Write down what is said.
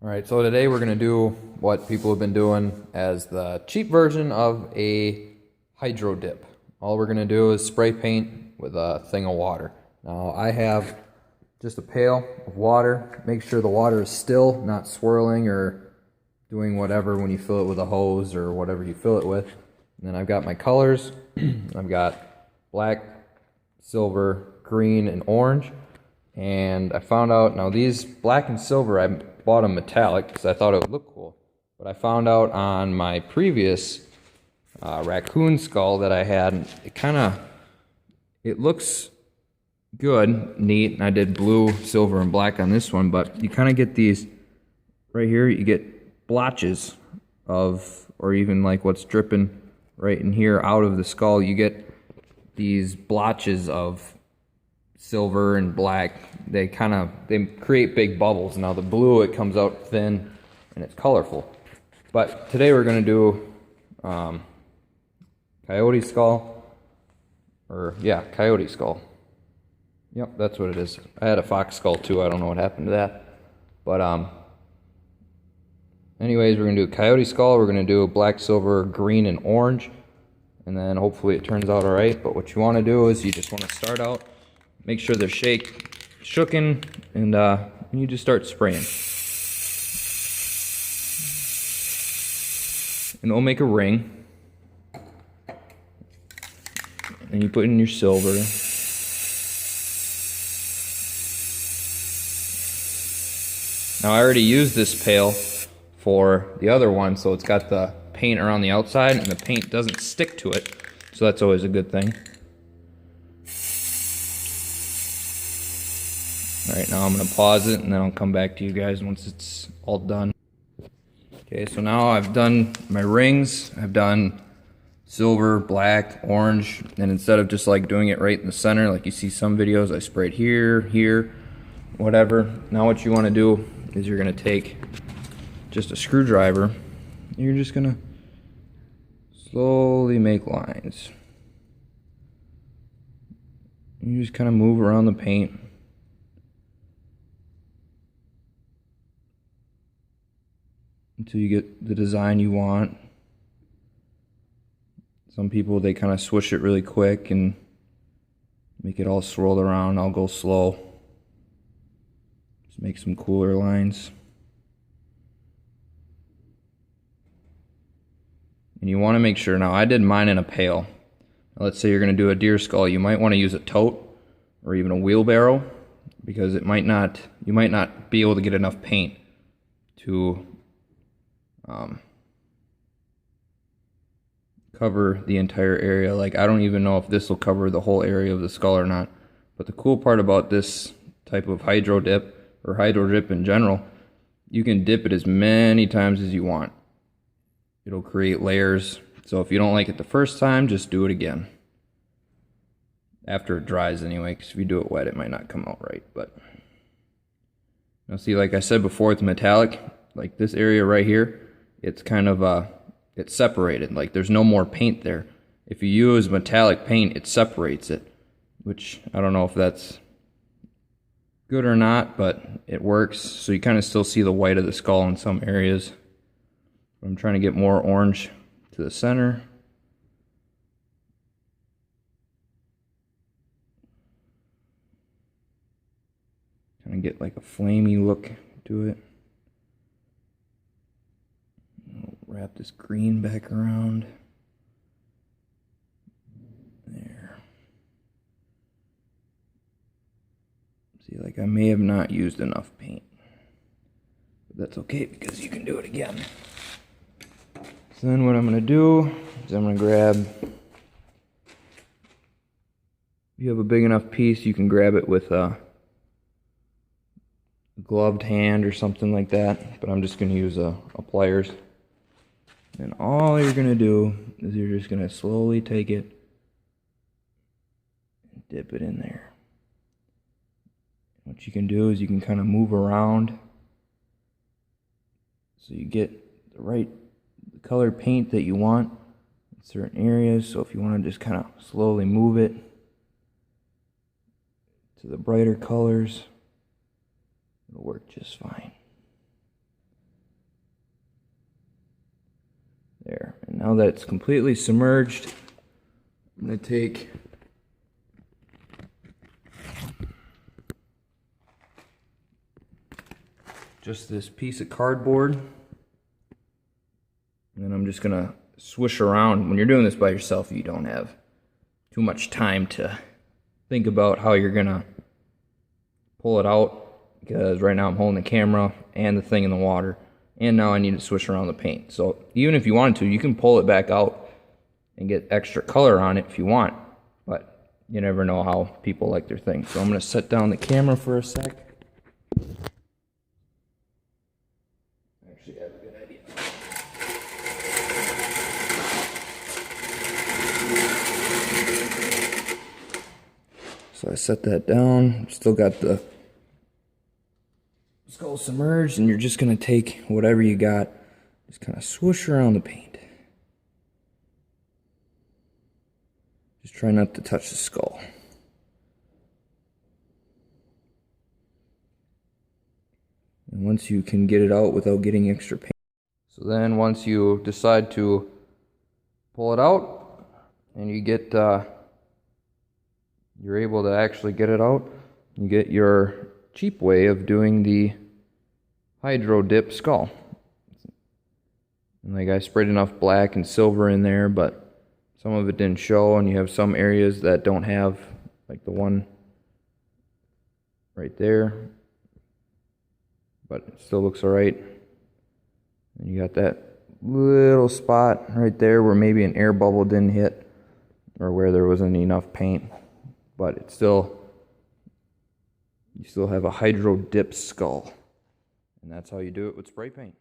Alright, so today we're going to do what people have been doing as the cheap version of a hydro dip. All we're going to do is spray paint with a thing of water. Now I have just a pail of water. Make sure the water is still, not swirling or doing whatever when you fill it with a hose or whatever you fill it with. And then I've got my colors. I've got black, silver, green, and orange. And I found out, now these black and silver, I bought them metallic because I thought it would look cool. But I found out on my previous raccoon skull that I had, it looks good, neat. And I did blue, silver, and black on this one, but you kind of get these, right here, you get blotches of, or even like what's dripping right in here out of the skull, you get these blotches of silver and black. They create big bubbles. Now the blue, it comes out thin and it's colorful. But today we're going to do coyote skull, coyote skull. Yep, that's what it is. I had a fox skull too. I don't know what happened to that. But anyways, we're going to do a coyote skull. We're going to do black, silver, green, and orange. And then hopefully it turns out alright. But what you want to do is you just want to start out, make sure they're shooken, and you just start spraying. And it'll make a ring. And you put in your silver. Now I already used this pail for the other one, so it's got the paint around the outside and the paint doesn't stick to it, so that's always a good thing. Alright, now I'm going to pause it and then I'll come back to you guys once it's all done. Okay, so now I've done my rings. I've done silver, black, orange, and instead of just like doing it right in the center like you see some videos, I sprayed here, here, whatever. Now what you want to do is you're going to take just a screwdriver and you're just going to slowly make lines. You just kind of move around the paint. Until you get the design you want. Some people, they kind of swish it really quick and make it all swirled around. I'll go slow. Just make some cooler lines. And you want to make sure, now I did mine in a pail. Now let's say you're going to do a deer skull. You might want to use a tote or even a wheelbarrow because you might not be able to get enough paint to cover the entire area. Like I don't even know if this will cover the whole area of the skull or not. But the cool part about this type of hydro dip, or hydro dip in general, you can dip it as many times as you want. It'll create layers. So if you don't like it the first time, just do it again. After it dries anyway, because if you do it wet, it might not come out right. But now see, like I said before, it's metallic. Like this area right here, it's kind of it's separated, like there's no more paint there. If you use metallic paint, it separates it, which I don't know if that's good or not, but it works. So you kind of still see the white of the skull in some areas. I'm trying to get more orange to the center. Kind of get like a flamey look to it. Wrap this green back around. There. See, like I may have not used enough paint. But that's okay because you can do it again. So then what I'm going to do is I'm going to grab, if you have a big enough piece, you can grab it with a gloved hand or something like that. But I'm just going to use a pliers. And all you're going to do is you're just going to slowly take it and dip it in there. What you can do is you can kind of move around so you get the right color paint that you want in certain areas. So if you want to just kind of slowly move it to the brighter colors, it'll work just fine. Now that it's completely submerged, I'm going to take just this piece of cardboard, and then I'm just going to swish around. When you're doing this by yourself, you don't have too much time to think about how you're going to pull it out, because right now I'm holding the camera and the thing in the water, and now I need to swish around the paint. So even if you wanted to, you can pull it back out and get extra color on it if you want, but you never know how people like their things. So I'm going to set down the camera for a sec. Actually, I have a good idea. So I set that down. Still got the skull submerged, and you're just going to take whatever you got, just kind of swoosh around the paint. Just try not to touch the skull. And once you can get it out without getting extra paint. So then once you decide to pull it out and you get, you're able to actually get it out, you get your cheap way of doing the hydro dip skull. And like, I sprayed enough black and silver in there, but some of it didn't show, and you have some areas that don't have, like the one right there, but it still looks alright. And you got that little spot right there where maybe an air bubble didn't hit, or where there wasn't enough paint, but it's still, you still have a hydro dip skull. And that's how you do it with spray paint.